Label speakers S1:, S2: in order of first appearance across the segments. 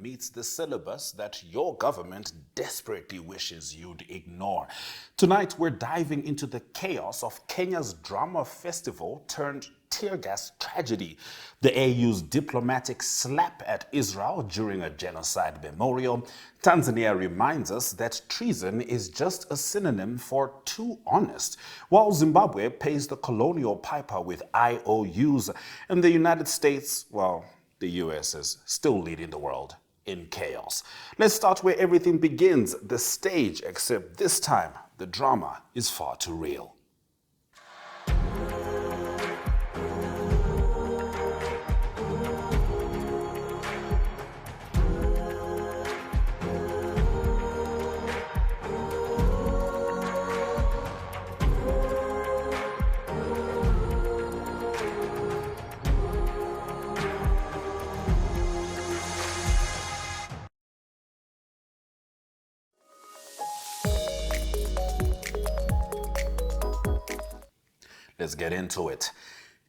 S1: meets the syllabus that your government desperately wishes you'd ignore. Tonight, we're diving into the chaos of Kenya's drama festival turned tear gas tragedy, the AU's diplomatic slap at Israel during a genocide memorial. Tanzania reminds us that treason is just a synonym for too honest, while Zimbabwe pays the colonial piper with IOUs, and the United States, well, the US is still leading the world in chaos. Let's start where everything begins, the stage, except this time the drama is far too real. Let's get into it.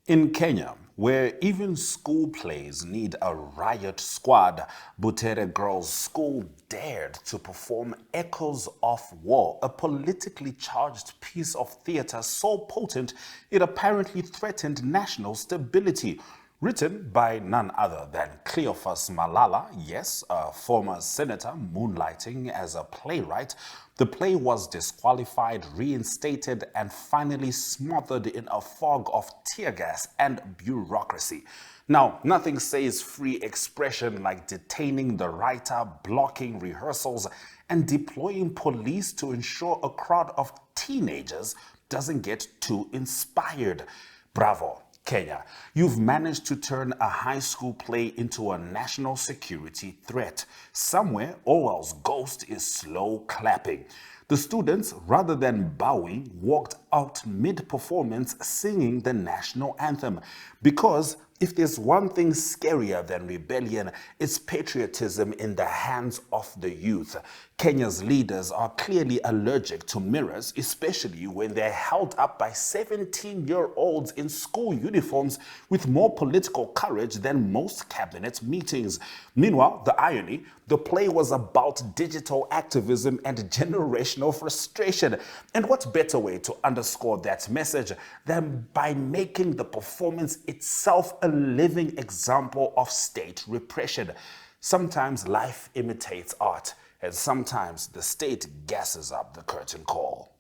S1: In Kenya, where even school plays need a riot squad, Butere Girls' School dared to perform Echoes of War, a politically charged piece of theater so potent it apparently threatened national stability. Written by none other than Cleophas Malala, yes, a former senator moonlighting as a playwright, the play was disqualified, reinstated, and finally smothered in a fog of tear gas and bureaucracy. Now, nothing says free expression like detaining the writer, blocking rehearsals, and deploying police to ensure a crowd of teenagers doesn't get too inspired. Bravo, Kenya. You've managed to turn a high school play into a national security threat. Somewhere, Orwell's ghost is slow clapping. The students, rather than bowing, walked out mid-performance singing the national anthem. Because if there's one thing scarier than rebellion, it's patriotism in the hands of the youth. Kenya's leaders are clearly allergic to mirrors, especially when they're held up by 17-year-olds in school uniforms with more political courage than most cabinet meetings. Meanwhile, the irony, the play was about digital activism and generational frustration. And what better way to underscore that message than by making the performance itself a living example of state repression? Sometimes life imitates art, and sometimes the state gasses up the curtain call.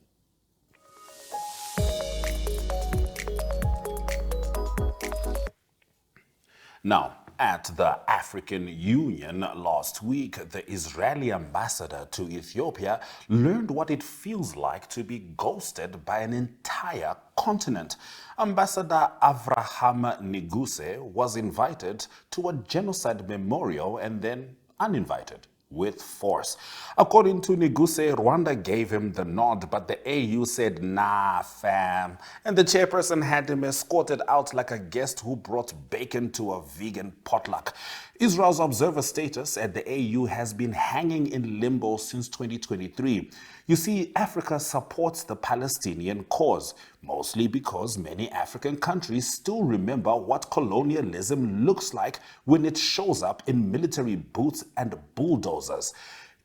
S1: Now, at the African Union last week, the Israeli ambassador to Ethiopia learned what it feels like to be ghosted by an entire continent. Ambassador Avraham Niguse was invited to a genocide memorial and then uninvited with force. According to Niguse, Rwanda gave him the nod, but the AU said, nah, fam. And the chairperson had him escorted out like a guest who brought bacon to a vegan potluck. Israel's observer status at the AU has been hanging in limbo since 2023. You see, Africa supports the Palestinian cause, mostly because many African countries still remember what colonialism looks like when it shows up in military boots and bulldozers.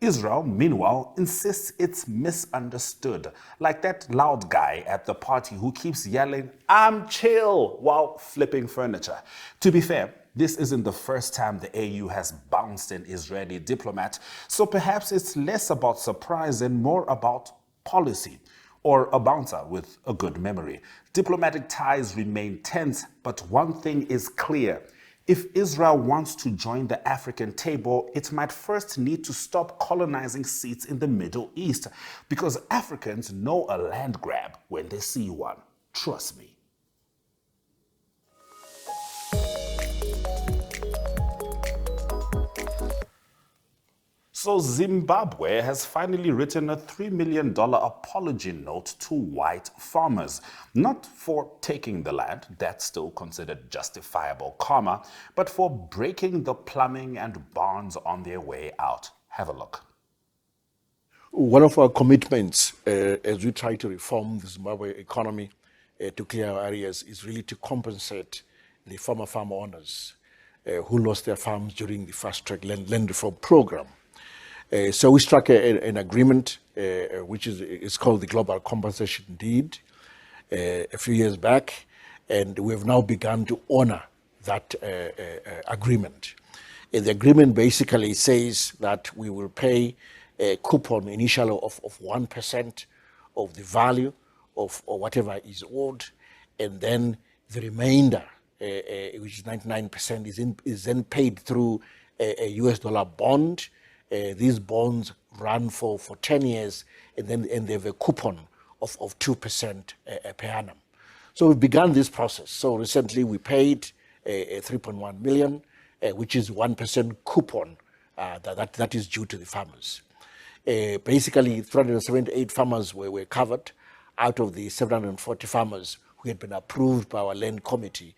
S1: Israel, meanwhile, insists it's misunderstood, like that loud guy at the party who keeps yelling, "I'm chill," while flipping furniture. To be fair, this isn't the first time the AU has bounced an Israeli diplomat, so perhaps it's less about surprise and more about policy, or a bouncer with a good memory. Diplomatic ties remain tense, but one thing is clear. If Israel wants to join the African table, it might first need to stop colonizing seats in the Middle East, because Africans know a land grab when they see one. Trust me. So Zimbabwe has finally written a $3 million apology note to white farmers, not for taking the land, that's still considered justifiable karma, but for breaking the plumbing and barns on their way out. Have a look.
S2: One of our commitments as we try to reform the Zimbabwe economy to clear our areas is really to compensate the former farm owners who lost their farms during the fast-track land reform program. So we struck an agreement, which is called the Global Compensation Deed, a few years back, and we have now begun to honor that agreement. The agreement basically says that we will pay a coupon initially of 1% of the value of or whatever is owed, and then the remainder, which is 99%, is then paid through a US dollar bond. These bonds run for 10 years, and they have a coupon of 2% per annum. So we've begun this process. So recently we paid 3.1 million, which is 1% coupon that is due to the farmers. Basically, 378 farmers were covered out of the 740 farmers who had been approved by our land committee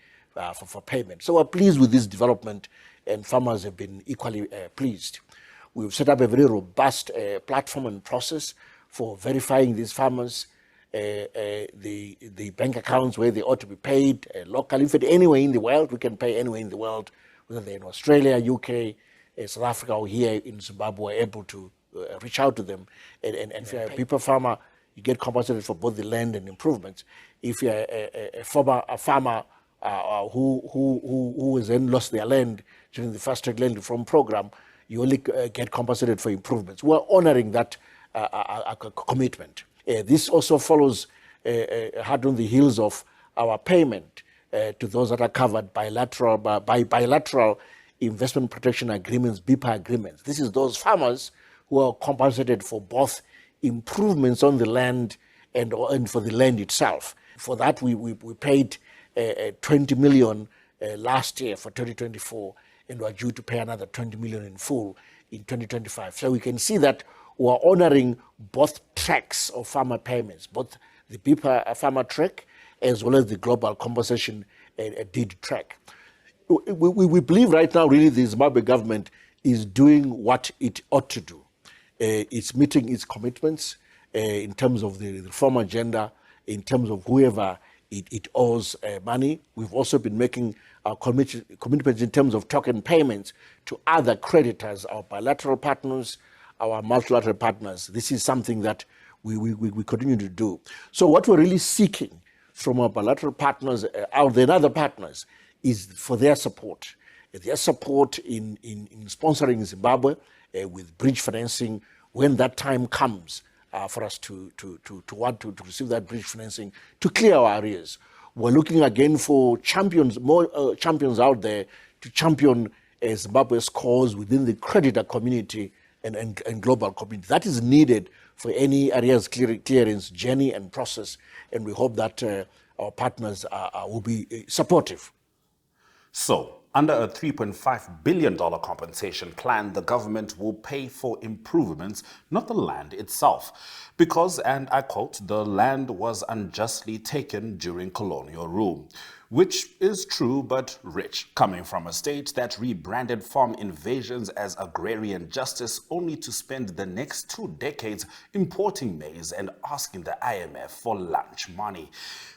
S2: for payment. So we're pleased with this development, and farmers have been equally pleased. We've set up a very robust platform and process for verifying these farmers, the bank accounts where they ought to be paid locally. If anywhere in the world, we can pay anywhere in the world, whether they're in Australia, UK, South Africa, or here in Zimbabwe, we're able to reach out to them. And if you're a paper farmer, you get compensated for both the land and improvements. If you're a farmer who has then lost their land during the fast-track land reform program, you only get compensated for improvements. We're honoring that commitment. This also follows hard on the heels of our payment to those that are covered by bilateral investment protection agreements, BIPA agreements. This is those farmers who are compensated for both improvements on the land and for the land itself. For that, we paid 20 million last year for 2024, and we're due to pay another 20 million in full in 2025. So we can see that we're honoring both tracks of farmer payments, both the BIPA farmer track as well as the global compensation deed track. We believe right now really the Zimbabwe government is doing what it ought to do. It's meeting its commitments in terms of the reform agenda, in terms of whoever it owes money. We've also been making our commitments in terms of token payments to other creditors, our bilateral partners, our multilateral partners. This is something that we continue to do. So what we're really seeking from our bilateral partners out there and other partners is for their support. Their support in sponsoring Zimbabwe with bridge financing when that time comes for us to want to receive that bridge financing to clear our arrears. We're looking again for champions, more champions out there to champion Zimbabwe's cause within the creditor community and global community. That is needed for any arrears clearance journey and process, and we hope that our partners will be supportive.
S1: So, under a $3.5 billion compensation plan, the government will pay for improvements, not the land itself. Because, and I quote, the land was unjustly taken during colonial rule. Which is true but rich, coming from a state that rebranded farm invasions as agrarian justice only to spend the next 2 decades importing maize and asking the IMF for lunch money.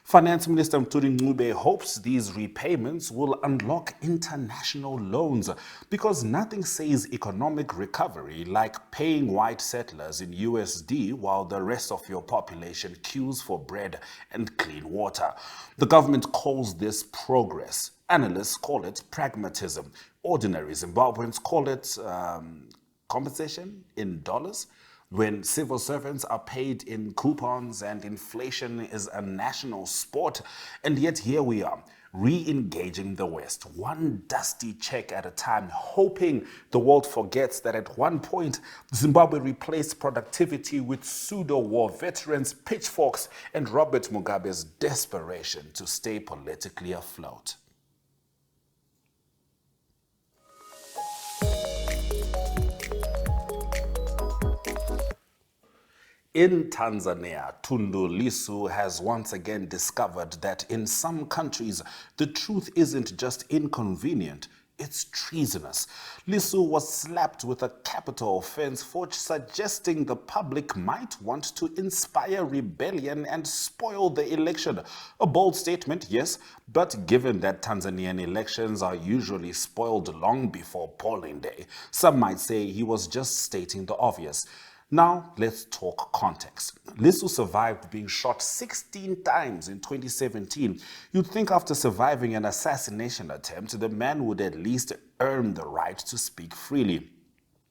S1: Finance Minister Mtuli Ncube hopes these repayments will unlock international loans because nothing says economic recovery like paying white settlers in USD while the rest of your population queues for bread and clean water. The government calls this progress. Analysts call it pragmatism. Ordinary Zimbabweans call it compensation in dollars. When civil servants are paid in coupons and inflation is a national sport, and yet here we are, re-engaging the West, one dusty check at a time, hoping the world forgets that at one point, Zimbabwe replaced productivity with pseudo-war veterans, pitchforks, and Robert Mugabe's desperation to stay politically afloat. In Tanzania, Tundu Lissu has once again discovered that in some countries, the truth isn't just inconvenient, It's treasonous. Lissu was slapped with a capital offense for suggesting the public might want to inspire rebellion and spoil the election. A bold statement, yes, but given that Tanzanian elections are usually spoiled long before polling day, some might say he was just stating the obvious. Now, let's talk context. Lissu survived being shot 16 times in 2017. You'd think after surviving an assassination attempt, the man would at least earn the right to speak freely.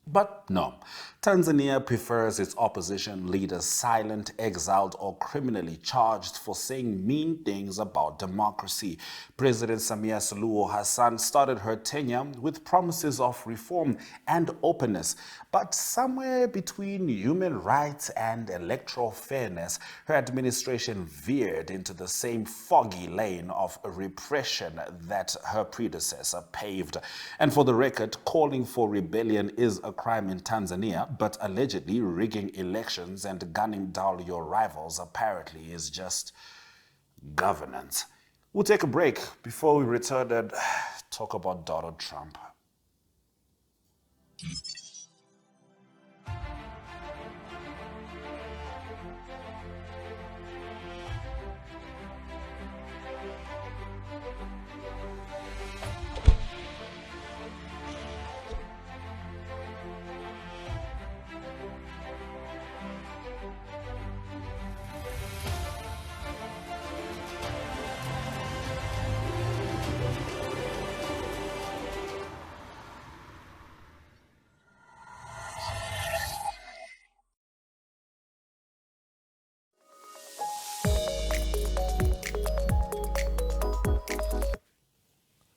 S1: But no, Tanzania prefers its opposition leaders silent, exiled, or criminally charged for saying mean things about democracy. President Samia Suluhu Hassan started her tenure with promises of reform and openness. But somewhere between human rights and electoral fairness, her administration veered into the same foggy lane of repression that her predecessor paved. And for the record, calling for rebellion is a crime in Tanzania, but allegedly rigging elections and gunning down your rivals apparently is just governance. We'll take a break before we return and talk about Donald Trump.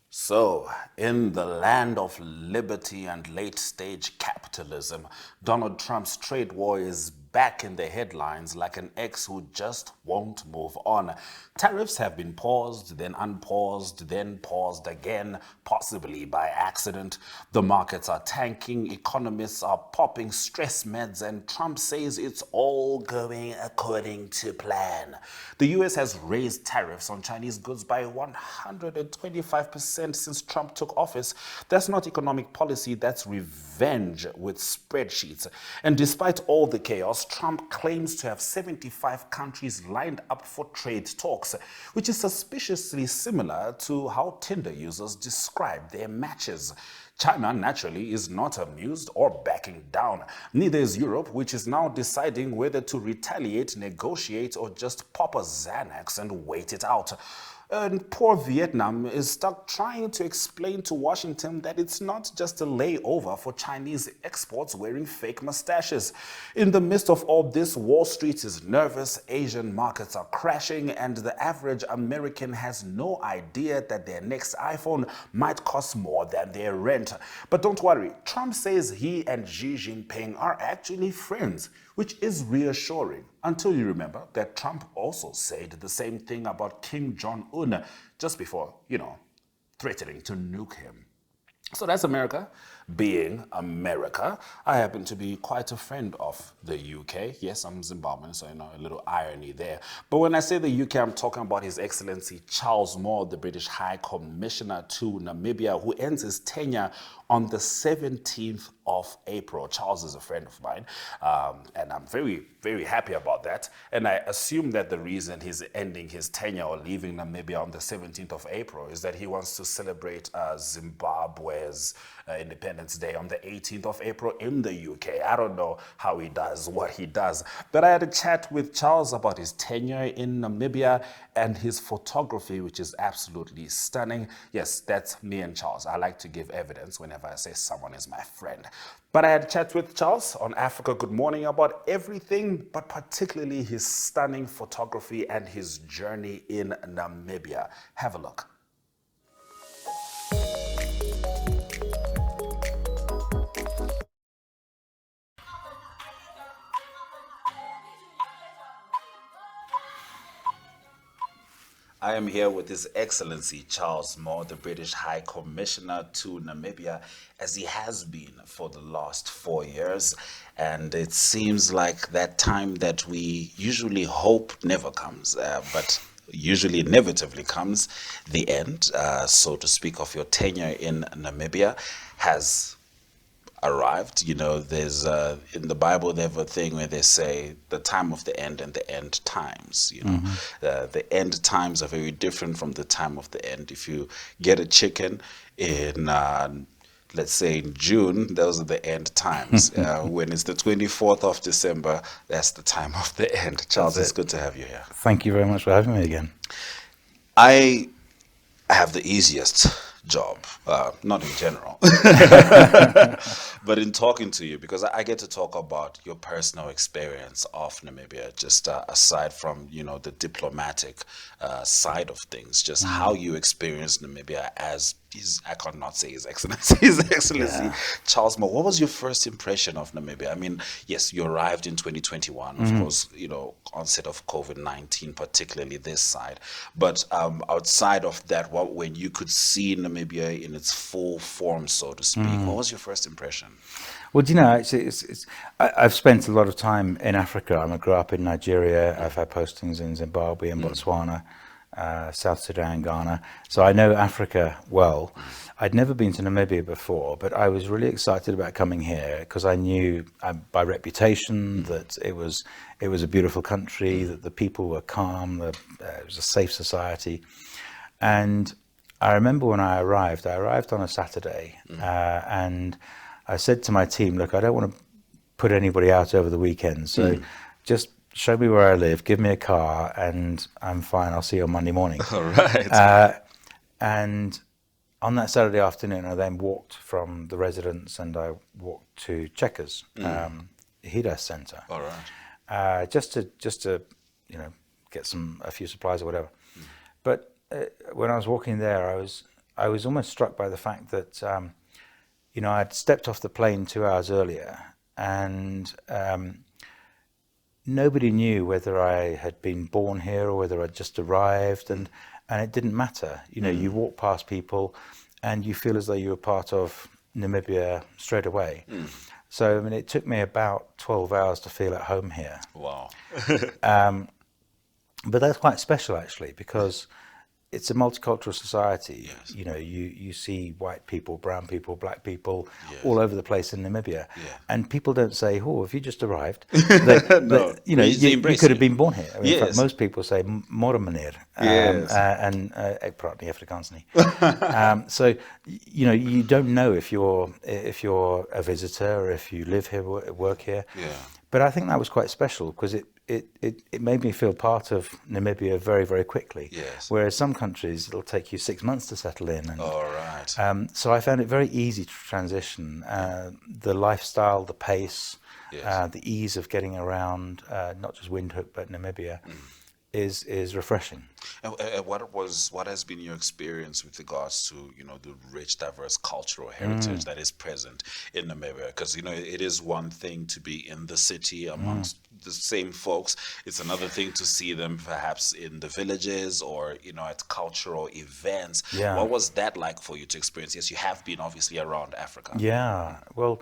S1: So, in the land of liberty and late-stage capitalism, Donald Trump's trade war is back in the headlines like an ex who just won't move on. Tariffs have been paused, then unpaused, then paused again, possibly by accident. The markets are tanking, economists are popping stress meds, and Trump says it's all going according to plan. The US has raised tariffs on Chinese goods by 125% since Trump took office. That's not economic policy, that's revenge with spreadsheets. And despite all the chaos, Trump claims to have 75 countries lined up for trade talks, which is suspiciously similar to how Tinder users describe their matches. China, naturally, is not amused or backing down. Neither is Europe, which is now deciding whether to retaliate, negotiate, or just pop a Xanax and wait it out. And poor Vietnam is stuck trying to explain to Washington that it's not just a layover for Chinese exports wearing fake mustaches. In the midst of all this, Wall Street is nervous, Asian markets are crashing, and the average American has no idea that their next iPhone might cost more than their rent. But don't worry, Trump says he and Xi Jinping are actually friends, which is reassuring, until you remember that Trump also said the same thing about Kim Jong-un just before, threatening to nuke him. So that's America being America. I happen to be quite a friend of the UK. Yes, I'm Zimbabwean, so a little irony there. But when I say the UK, I'm talking about His Excellency Charles Moore, the British High Commissioner to Namibia, who ends his tenure on the 17th of April. Charles is a friend of mine, and I'm very, very happy about that. And I assume that the reason he's ending his tenure or leaving Namibia on the 17th of April is that he wants to celebrate Zimbabwe's Independence Day on the 18th of April in the UK. I don't know how he does what he does. But I had a chat with Charles about his tenure in Namibia and his photography, which is absolutely stunning. Yes, that's me and Charles. I like to give evidence whenever I say someone is my friend. But I had a chat with Charles on Africa Good Morning about everything, but particularly his stunning photography and his journey in Namibia. Have a look. I am here with His Excellency Charles Moore, the British High Commissioner to Namibia, as he has been for the last 4 years. And it seems like that time that we usually hope never comes. But usually inevitably comes the end, so to speak, of your tenure in Namibia has arrived. You know, there's in the Bible they have a thing where they say the time of the end and the end times. You know, the end times are very different from the time of the end. If you get a chicken in let's say in June, those are the end times. When it's the 24th of December, that's the time of the end. Charles, it's good to have you here.
S3: Thank you very much for having me again.
S1: I have the easiest job, not in general, but in talking to you, because I get to talk about your personal experience of Namibia, just aside from, you know, the diplomatic side of things, just how you experienced Namibia as I cannot say His Excellency, His Excellency Charles Moore. What was your first impression of Namibia? I mean, yes, you arrived in 2021, of course, you know, onset of COVID-19, particularly this side. But outside of that, when you could see Namibia in its full form, so to speak, what was your first impression?
S3: Well, do you know, I've spent a lot of time in Africa. I grew up in Nigeria. I've had postings in Zimbabwe and Botswana, South Sudan, Ghana. So I know Africa well. I'd never been to Namibia before, but I was really excited about coming here because I knew by reputation that it was a beautiful country, that the people were calm, it was a safe society. And I remember when I arrived on a Saturday, and I said to my team, look, I don't want to put anybody out over the weekend, so just show me where I live, give me a car, and I'm fine. I'll see you on Monday morning.
S1: All right.
S3: And on that Saturday afternoon, I then walked from the residence and I walked to Checkers, Hida Center.
S1: All right.
S3: Just to you know, get a few supplies or whatever. But when I was walking there, I was almost struck by the fact that you know, I'd stepped off the plane 2 hours earlier, and nobody knew whether I had been born here or whether I'd just arrived, and it didn't matter. You know, you walk past people and you feel as though you were part of Namibia straight away. So, I mean, it took me about 12 hours to feel at home here.
S1: Wow.
S3: But that's quite special, actually, because it's a multicultural society.
S1: Yes.
S3: You know, you see white people, brown people, black people, all over the place in Namibia. And people don't say, oh, have you just arrived?
S1: No,
S3: you know, you could have been born here. I mean, in fact,
S1: Yes.
S3: most people say, "Môre meneer,"
S1: Yes.
S3: and ek praat nie Afrikaans nie. So, you know, you don't know if you're a visitor or if you live here, work here.
S1: Yeah.
S3: But I think that was quite special because it made me feel part of Namibia very, very quickly.
S1: Yes.
S3: Whereas some countries, it'll take you 6 months to settle in. And,
S1: All right.
S3: so I found it very easy to transition. The lifestyle, the pace,
S1: Yes.
S3: the ease of getting around, not just Windhoek, but Namibia, is refreshing.
S1: And what has been your experience with regards to, you know, the rich, diverse cultural heritage that is present in Namibia? Because, you know, it is one thing to be in the city amongst the same folks. It's another thing to see them perhaps in the villages or, you know, at cultural events.
S3: Yeah.
S1: What was that like for you to experience? Yes, you have been obviously around Africa.
S3: Yeah, well,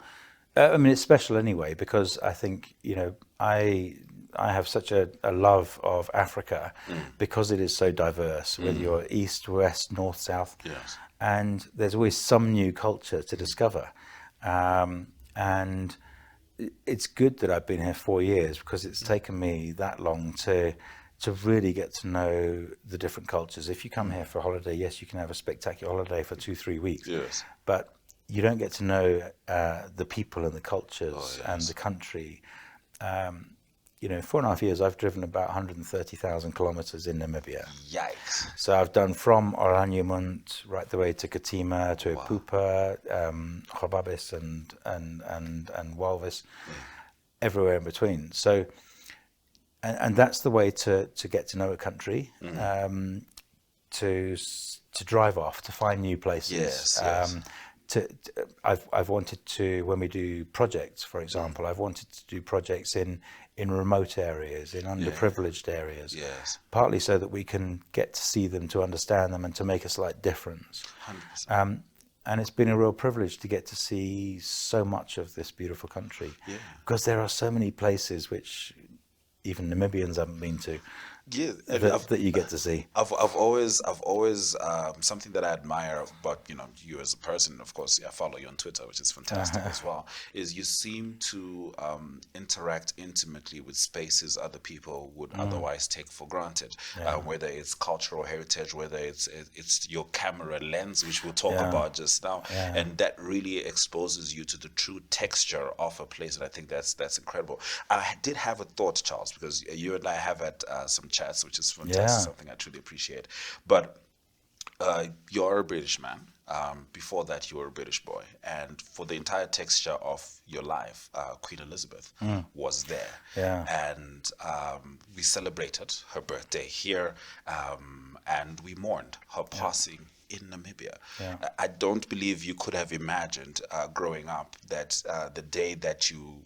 S3: I mean, it's special anyway because I think, you know, I have such a love of Africa because it is so diverse, whether you're east, west, north, south.
S1: Yes.
S3: And there's always some new culture to discover. And it's good that I've been here 4 years because it's taken me that long to really get to know the different cultures. If you come here for a holiday, yes, you can have a spectacular holiday for 2-3 weeks.
S1: Yes.
S3: But you don't get to know the people and the cultures and the country. You know, 4.5 years, I've driven about 130,000 kilometers in Namibia.
S1: Yikes.
S3: So I've done from Oranienburg right the way to Katima, to Epupa, Gobabis and Walvis, everywhere in between. So, and that's the way to get to know a country, to drive off, to find new places.
S1: Yes.
S3: I've wanted to, when we do projects, for example, I've wanted to do projects in remote areas, in underprivileged areas,
S1: Yes.
S3: partly so that we can get to see them, to understand them, and to make a slight difference.
S1: 100%.
S3: And it's been a real privilege to get to see so much of this beautiful country, because there are so many places which even Namibians haven't been to,
S1: Yeah,
S3: that you get to see.
S1: I've always something that I admire about you as a person. Of course, I follow you on Twitter, which is fantastic as well. Is you seem to interact intimately with spaces other people would otherwise take for granted. Whether it's cultural heritage, whether it's your camera lens, which we'll talk about just now, and that really exposes you to the true texture of a place. And I think that's incredible. I did have a thought, Charles, because you and I have had some chats, which is fantastic, something I truly appreciate. But you're a British man. Before that, you were a British boy. And for the entire texture of your life, Queen Elizabeth was there.
S3: Yeah.
S1: And we celebrated her birthday here, and we mourned her passing in Namibia. I don't believe you could have imagined growing up that the day that you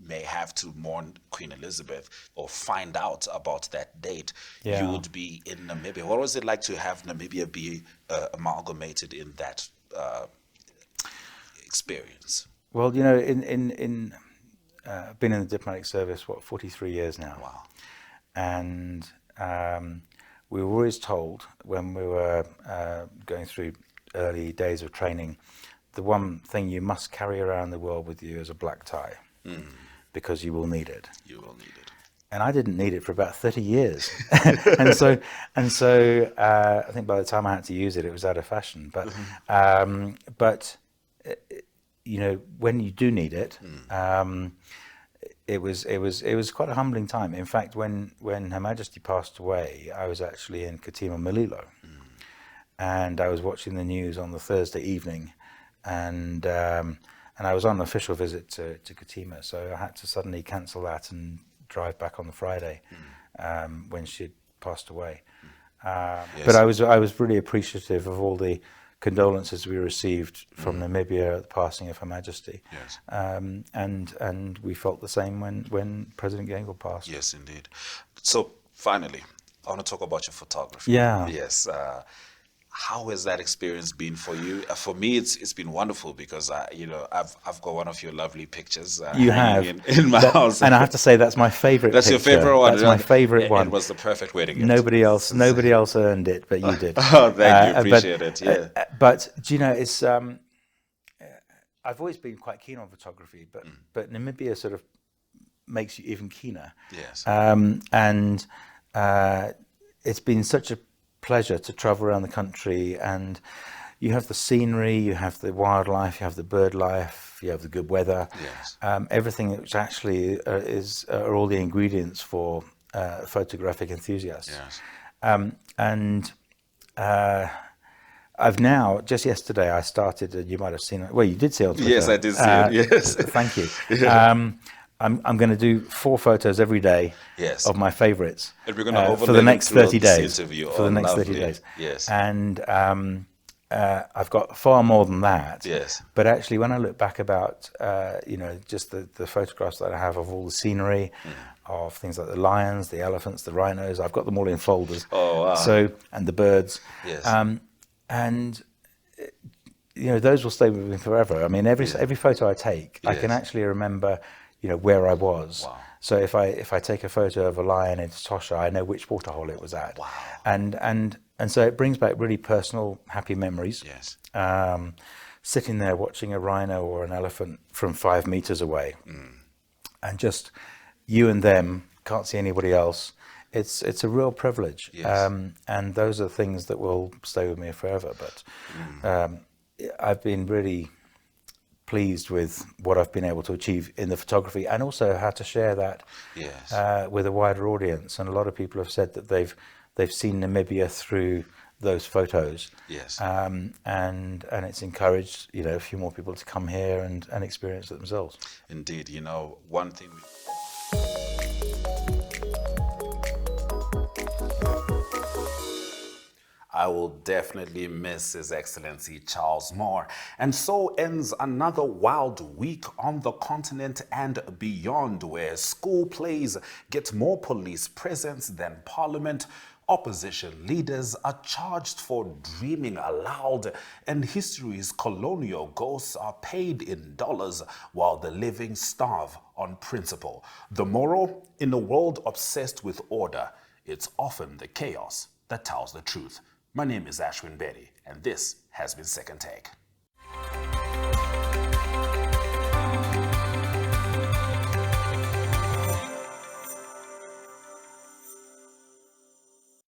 S1: may have to mourn Queen Elizabeth or find out about that date, you would be in Namibia. What was it like to have Namibia be amalgamated in that experience?
S3: Well, in I've been in the diplomatic service 43 years now.
S1: Wow.
S3: And we were always told when we were going through early days of training, the one thing you must carry around the world with you is a black tie. Because you will need it.
S1: You will need it.
S3: And I didn't need it for about 30 years. and so I think by the time I had to use it, it was out of fashion. But when you do need it, it was quite a humbling time. In fact, when Her Majesty passed away, I was actually in Katima Mulilo, and I was watching the news on the Thursday evening, and I was on an official visit to Katima, so I had to suddenly cancel that and drive back on the Friday when she'd passed away. But I was really appreciative of all the condolences we received from Namibia at the passing of Her Majesty.
S1: Yes.
S3: And we felt the same when President Gengel passed.
S1: Yes, indeed. So finally, I want to talk about your photography.
S3: Yeah.
S1: Yes. How has that experience been for you? For me, it's been wonderful because I've got one of your lovely pictures.
S3: You have
S1: in my house,
S3: and I have to say that's my favorite.
S1: That's
S3: picture.
S1: Your favorite one.
S3: That's my favorite one.
S1: It was the perfect wedding gift.
S3: Nobody else earned it, but you did.
S1: Oh, thank you. Appreciate it. Yeah.
S3: But do you know, it's I've always been quite keen on photography, but Namibia sort of makes you even keener.
S1: Yes.
S3: And it's been such a pleasure to travel around the country, and you have the scenery, you have the wildlife, you have the bird life, you have the good weather.
S1: Yes.
S3: Everything which actually are all the ingredients for photographic enthusiasts.
S1: Yes.
S3: I've now, just yesterday, I started, you might have seen it, well, you did see it on Twitter.
S1: Yes, I did see it, yes.
S3: Thank you. Yeah. I'm going to do 4 photos every day of my favorites for the next 30 days. For the next 30 days.
S1: Yes.
S3: And I've got far more than that.
S1: Yes.
S3: But actually, when I look back about, just the photographs that I have of all the scenery, of things like the lions, the elephants, the rhinos, I've got them all in folders.
S1: Oh, wow.
S3: So, and the birds.
S1: Yes.
S3: And those will stay with me forever. I mean, every photo I take, I can actually remember where I was.
S1: Wow.
S3: So if I take a photo of a lion in Tosha, I know which waterhole it was at.
S1: Wow.
S3: And so it brings back really personal, happy memories.
S1: Yes.
S3: Sitting there watching a rhino or an elephant from 5 meters away, and just you and them, can't see anybody else. It's a real privilege.
S1: Yes.
S3: And those are things that will stay with me forever. But I've been really pleased with what I've been able to achieve in the photography, and also how to share that with a wider audience. And a lot of people have said that they've seen Namibia through those photos.
S1: Yes.
S3: And it's encouraged a few more people to come here and experience it themselves.
S1: Indeed. One thing I will definitely miss His Excellency Charles Moore. And so ends another wild week on the continent and beyond, where school plays get more police presence than Parliament, opposition leaders are charged for dreaming aloud, and history's colonial ghosts are paid in dollars while the living starve on principle. The moral: in a world obsessed with order, it's often the chaos that tells the truth. My name is Ashwin Betty, and this has been Second Take.